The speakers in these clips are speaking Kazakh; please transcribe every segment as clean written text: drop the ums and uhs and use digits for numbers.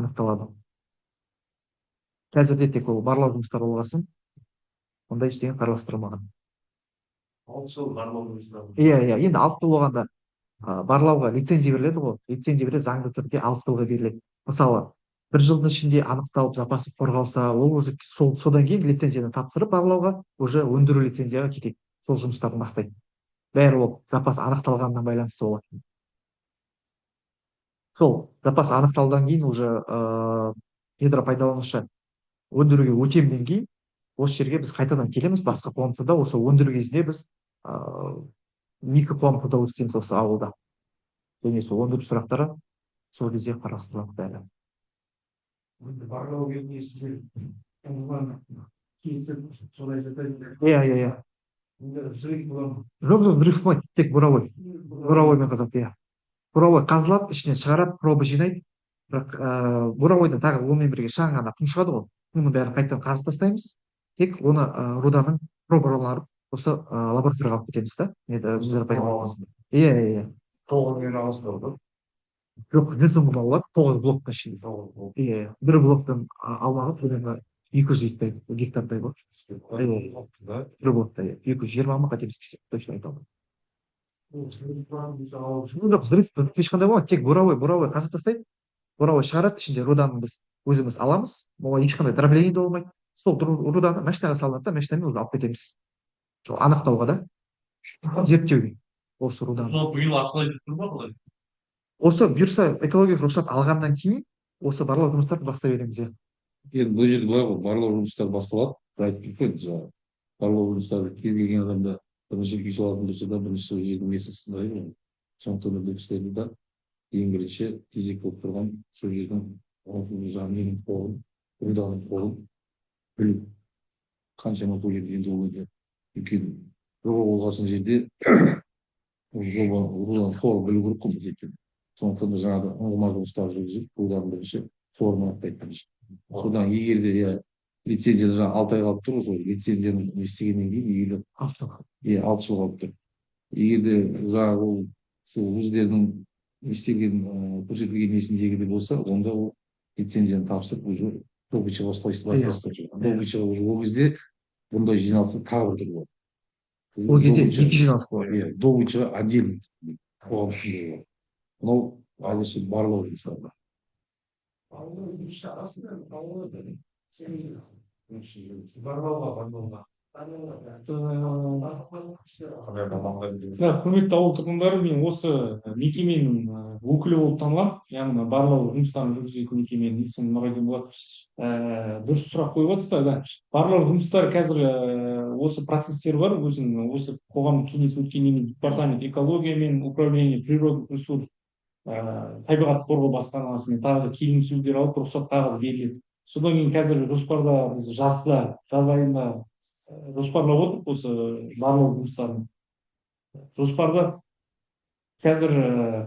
анықталады. Қазірде тек ол барлау жұмыстары болғасын, ондай ештеңе қарастырылмаған. 6 жыл барлау жұмыстары. Иә, енді 6 жыл болғанда барлауға лицензия беріледі ғой. Лицензия береді, заңды түрде 6 жылға беріледі. Мысалы, 1 жылдың ішінде анықталып запасы қорғалса, ол уже содан кейін лицензияны тапсырып барлауға уже өндіру лицензияға кетеді. Сол жұмыстарын бастайды. Бәрі ол запас анықталғанына байланысты болады. Сол запас анықталдан кейін уже гидропайдаланушы өндіруге өтемден кейін осы жерге біз қайтадан келеміз, басқа қуантуда осы өндіру кезінде біз микроқуантуда өткіземіз осы ауылда. Және сол өндіру сұрақтары сол кезде қарастырылады бәрі. Барлау кезінде сіздер келісіп солай жасайсыздар. Иә. Жоқ, дрифт болмайды, тек буровой. Буровоймен қазады, иә. Буровой қазылады, ішінен шығарады, пробы жинайды. Бірақ буровойдан тағы онымен бірге шаң ғана құм шығады ғой. Құмның бәрін қайтадан қазып тастаймыз. Тек оны руданың пробаларын осы лабораторияға алып кетеміз да. Иә. Толығымен ауыстырылды. Жоқ, нізім болады, 9 блоктың ішінде. Иә, бір блоктың аумағы көлемі 200 гектардай болады. Бір блокта 220 ма қателеспесем, точно айта алмаймын. Жоқ, взрыв ешқандай болмайды, тек буровой қазып тастайды. Буровой шығарады, ішінде руданы біз өзіміз аламыз. Оған ешқандай дробление де болмайды. Сол руданы машинаға салынады да, машинамен уже алып кетеміз. Анықтауға да, зерттеуге осы руданы. Биыл ақылай тұр ма қалай? Осы бұйырса экологиялық рұқсат алғаннан кейін осы барлау жұмыстарын бастай береміз. Енді бұл жерде былай ғой, барлау жұмыстары басталады. Айтып кеткен жаңағы барлау жұмыстары кез келген адамда бірінші үй салатын болса да бірінші сол жердің несін сындайды. Сондықтан да кісілерді да ең бірінші кезек болып тұрған сол жердің жаңағы қолын, руданың қолын білу. Қаншама бұл жерде енді ол жерде үлкен жоба болғасын жерде жоба руданың қолын білу керек қой міндетті. Сондықтан да жаңағы ұңғыма жұмыстары жүргізіп, руданың бірінші форманы атпайды. Содан егер де лицензияда жаңағы 6 ай қалып тұр, сол лицензияны естігеннен кейін егер 6 жыл қалып тұр. Егер де жаңағы ол сол өздерінің істеген көрсетілген несін егер де болса, онда ол лицензияны тапсырып уже добычаға бастайсыз. Добычаға ол кезде бұндай жиналысы тағы бір түрлі болады. Ол кезде екі жиналыс болады. Добычаға отдельно болады. Мынау әзірше барлау жұмыстары. Құрметті ауыл тұрғындары, мен осы мекеменің өкілі болып танылам, яғни барлау жұмыстарын жүргізетін мекеменің есімі Нұрайдың болады. Дұрыс сұрақ қойып жатсыздар да. Барлау жұмыстары қазір осы процесстер бар, осы қоғамдық кеңес өткеннен кейін департамент экология мен управление природных ресурсов табиғат қорғау басқармасымен тағы келісімдер алып рұқсат қағазы беріледі. Содан кейін қазір жоспарда біз жаз айында жоспарлап отырып осы барлау жұмыстарын. Жоспарда қазір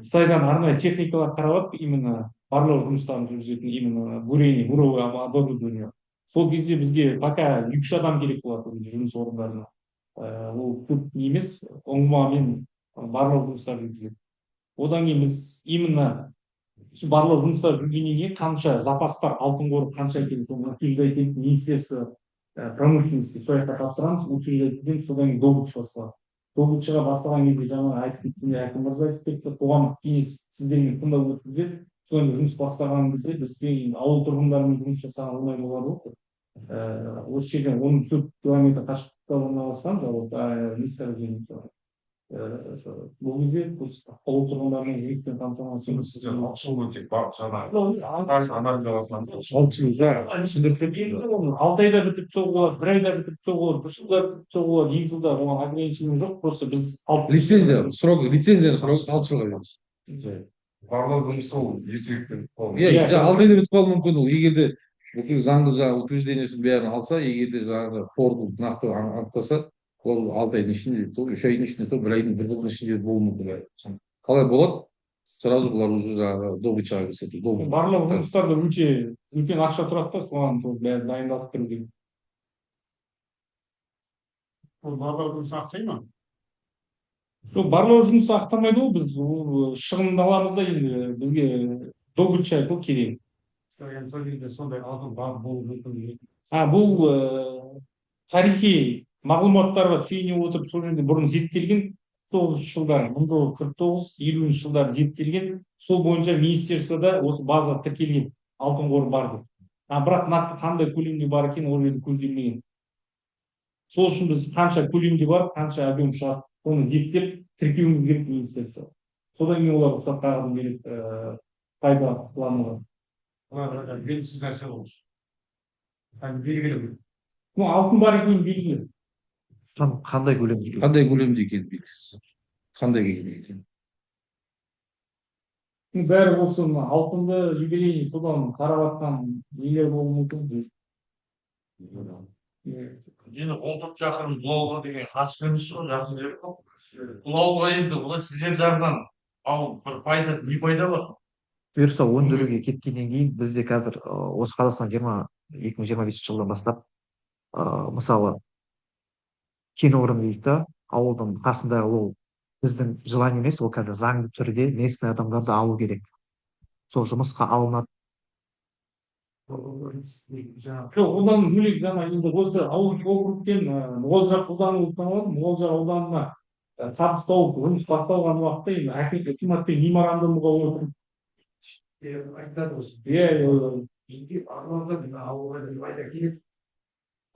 Қытайдан арнайы техникалар қарап именно барлау жұмыстарын жүргізетін именно буровое оборудование. Сол кезде бізге пока 3 адам керек болады жұмыс орындарына. Ол көп емес, ұңғымамен барлау жұмыстары жүргізеді. Одан кейін біз именно барлау жұмыстары жүргеннен кейін қанша запас бар, алтын қоры қанша екенін соны утверждайтын министерство промышленности сол жаққа тапсырамыз, утверждайтын, содан кейін добыча басталады. Добычаға басталған кезде жаңа айтып кеткендей әкім мырза айтып кетті, қоғамдық кеңес сіздермен тыңдау өткізеді. Содан жұмыс бастаған кезде бізге ауыл тұрғындарымен жұмыс жасаған оңай болады ғой. Осы жерден 14 километр қашықтықта орналасқан завод месторождение. Бұл кезде ауыл тұрғындарының жұмыспен қамтамасыз сіздер 6 жыл өтек бар жаңағы анализ жалғасынан 6 айда бітіп соғу болады, 1 айда бітіп соғу болады, 1 жылда бітіп соғу болады, 2 жылда оған ограничение жоқ, просто біз лицензия срок 6 жылға береміз. барлау жұмысы ол ертерекпен Иә, 6 айда бітіп қалуы мүмкін. Ол егер де бүкіл заңды жаңағы утверждениесін бәрін алса, егер де жаңағы қорды нақты анықтаса, ол 6 айдың ішінде, 3 айдың ішінде, 1 айдың 1 жылдың ішінде болуы мүмкін. Қалай болады? Сразу бұлар уже жаңағы добычаға кіріседі. Барлау жұмыстарда үлкен ақша тұрады да, соған бәрі дайындалып тұру керек. Ол барлау жұмысы ақтай ма? Жоқ, барлау жұмысы ақтамайды ғой, біз шығынды аламыз да енді бізге добыча керек. сол кезде сондай алтын бар болуы мүмкін. Бұл тарихи мағлұматтарға сүйене отырып сол жерде бұрын зерттелген, 900 жылдар 1949-50 жылдар зерттелген, сол бойынша министерствода осы база тіркелген алтын қоры бар деп. Бірақ нақты қандай көлемде бар екен ол жерде көзделмеген. Сол үшін біз қанша көлемде бар, қанша объем шығады, соны зерттеп тіркеуіміз керек министерство. Содан кейін олар рұқсат қағазын береді пайдалануға. Белгісіз нәрсе болmuş. Белгілі. Алтын бар екені белгілі. Қандай көлемде? Қандай көлемде екені белгісіз. Қандай көлемде екені. Бәрі осы алтынды юбилейный содан қарап жатқан нелер болуы мүмкін. Енді 30 шақырым бұлауға деген қарсы емес қой, жақсы жер жоқ. Бұлауға енді олай сіздер жағынан ал бір пайда, не пайда бар? Бұйырса өндіруге кеткеннен кейін бізде қазір осы Қазақстан 2025 жылдан бастап мысалы кен орны дейді да, ауылдың қасындағы ол біздің желание емес, ол қазір заңды түрде местный адамдарды алу керек. Сол жұмысқа алынады. Одан бөлек жаңа енді осы ауыл округтен Мұғалжар ауданы ұлттанады. Мұғалжар ауданына табыс тауып жұмыс басталған уақытта енді акиматпен меморандумға отырып Айтады осы.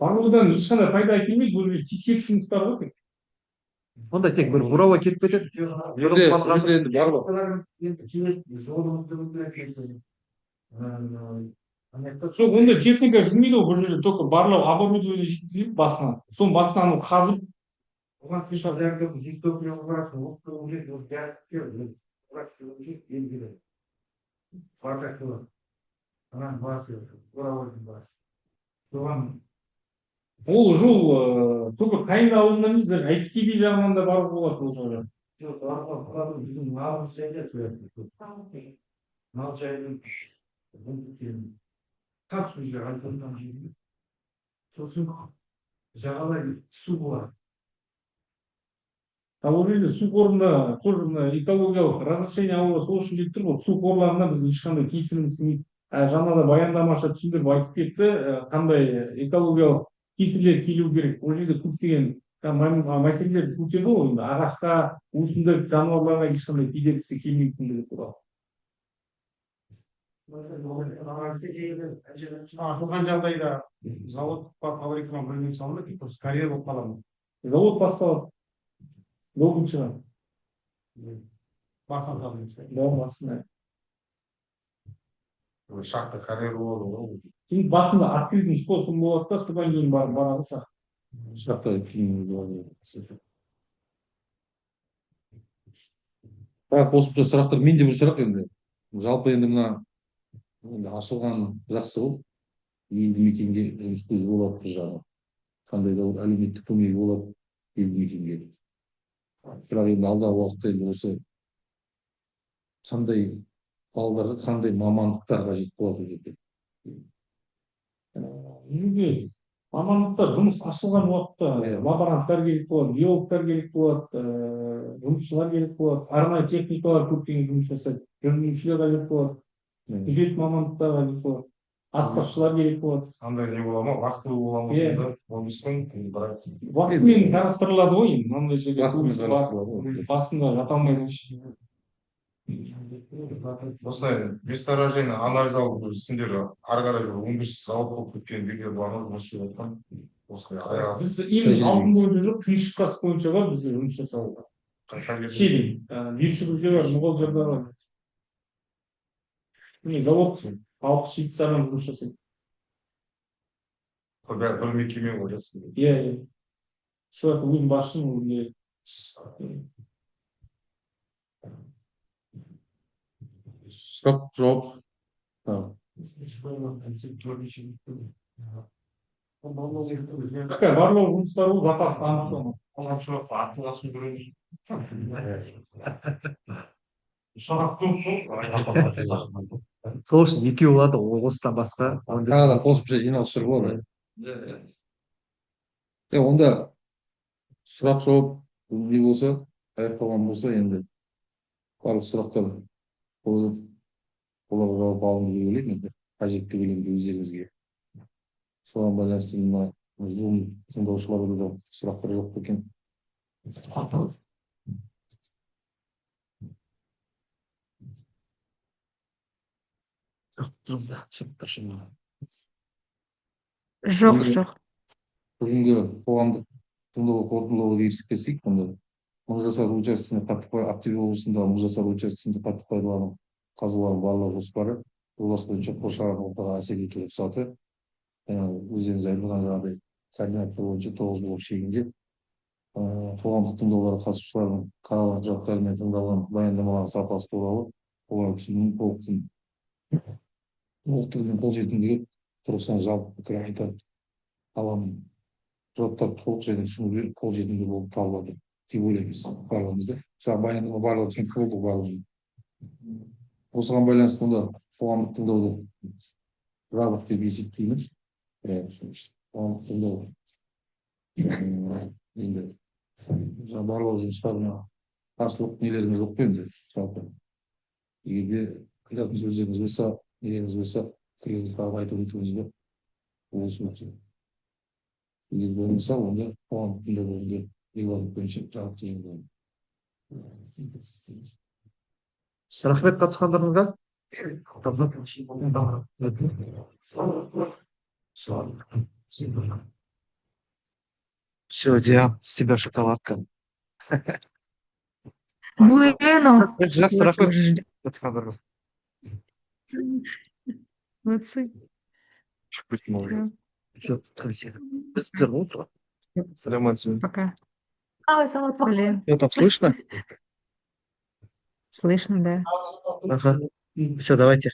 Барлаудан ешқандай пайда әкелмейді, бұл жерде тексеріс жұмыстары ғой. Онда тек бір бурауға кетіп кетеді. Енді бар ғой. Сол онда техника жүрмейді ғой, бұл жерде только барлау оборудование жеткізіліп басынан. Соның басынан қазып. Оған сен дәрігердің жестокілеуі барасың, ол жерде осы дәрігер белгілі. Фартакты анан басы, буравойдың басы. Соған Ол жол только қайын ауылынан емес, даже Әйтеке би жағынан да барып болады ол жолы. жоқ, біздің нағыз жайда сөйледі. Нағыз жайдың тап су жер айтылған жерде. Сосын жағалай су болады. Ол жерде су қорында тоже экологиялық разрешение алуға сол үшін деп тұр ғой. Су қорларына біз ешқандай кесіріміз тимейді. Жаңа да баяндамашы түсіндіріп айтып кетті, қандай экологиялық кесірлер келу керек. Ол жерде көптеген мәселелер көтерді ғой, енді ағашқа, өсімдік, жануарларға ешқандай кедергісі келмейтіндігі туралы. Ашылған жағдайда завод фабрикадан бөлініп салынып, просто карьер болып қалады. Завод басталады. Долгын шығады. Басын салынып. Да, басында. Шахта карьер болады ғой. Şimdi basında открытым способом болады да, содан кейін барады шақ. Шақта кейін болады. Бірақ осы сұрақтар, менде бір сұрақ енді. Жалпы енді мына ашылған жақсы болып, елді мекенге жұмыс көзі болады бір жағы. Қандай да бір әлеуметтік көмегі болады елді мекенге. Бірақ енді алдағы уақытта енді осы қандай балаларға қандай мамандықтар қажет болады деп. Мамандықтар жұмыс ашылған уақытта лаборанттар керек болады, биологтар керек болады, жұмысшылар керек болады, арнайы техникалар көптеген жұмыс жасайды, жүргізушілер қажет болады, күзет мамандықтар қажет болады, аспазшылар керек болады. Қандай не бола ма? Вахтовый бола ма? Уақытымен қарастырылады ғой енді, мынандай жерде басында жата алмайды. Осылай месторождение анализ алып сендер ары қарай 15 завод болып кеткен видео бар ма? Жұмыс істеп жатқан. Осылай аяға. Біз именно алтын бойынша жоқ, қиыршық бойынша бар бізде жұмыс жасалуда. Шебин, биршігізде бар, Мұғалжарда бар. Міне завод 60-70 адам жұмыс жасайды. Бір мекеме ғой. Иә. Солар өзім басшымын өзінде. Сұрақ жауап. Барлау жұмыстары ол запасты анықтау. Сол үшін екеу болады, осыдан басқа. Тағы да қосымша жиналыс жүр ғой. Онда сұрақ жауап не болса, аяқталған болса, енді барлық сұрақтар қойылып, оларға жауап алынды деп ойлаймын енді. қажетті көлемде өздеріңізге. Соған байланысты мына Zoom тыңдаушыларда да сұрақтар жоқ па екен? Жоқ, жоқ. Бүгінгі қоғамдық тыңдау қорытындылауға келсек, онда Мыңжасар учаскесінде Ақтөбе облысында Мыңжасар учаскесінде қатты пайдаланып қазбалардың барлық жоспары жобасы бойынша қоршаған ортаға әсер ету рұқсаты өздеріңіз айтылған жаңағыдай координаттар бойынша 9 блок шегінде қоғамдық тыңдауларға қатысушылардың қаралған құжаттары мен тыңдалған баяндамалардың сапасы туралы олар түсінуін толықтығымен қолжетімдігі тұрғысынан жалпы пікір айта аламын. Құжаттар толық және түсінуге қолжетімді болып табылады деп ойлаймыз барлығымызда. Жаңа баяндама барлығы түсінікті болды барлығы. Осыған байланысты онда қоғамдық тыңдауды жабық деп есептеймін. Қоғамдық тыңдау енді барлау жұмыстарына қарсылық нелеріңіз жоқ па енді жалпы? Егер де айтатын сөздеріңіз болса, нелеріңіз болса, пікіріңізді тағы айтып өтуіңізге осы үшін. Егер болмаса, онда қоғамдық тыңдау бойынша регламент бойынша жабық түрде. Рахмет қатысқандарыңызға. Все, Диан, с тебя шоколадка. Bueno. Жақсы, рахмет қатысқандарыңызға. Молодцы. Пока. Салям. Что там слышно? Слышно, да. Ага. Все, давайте.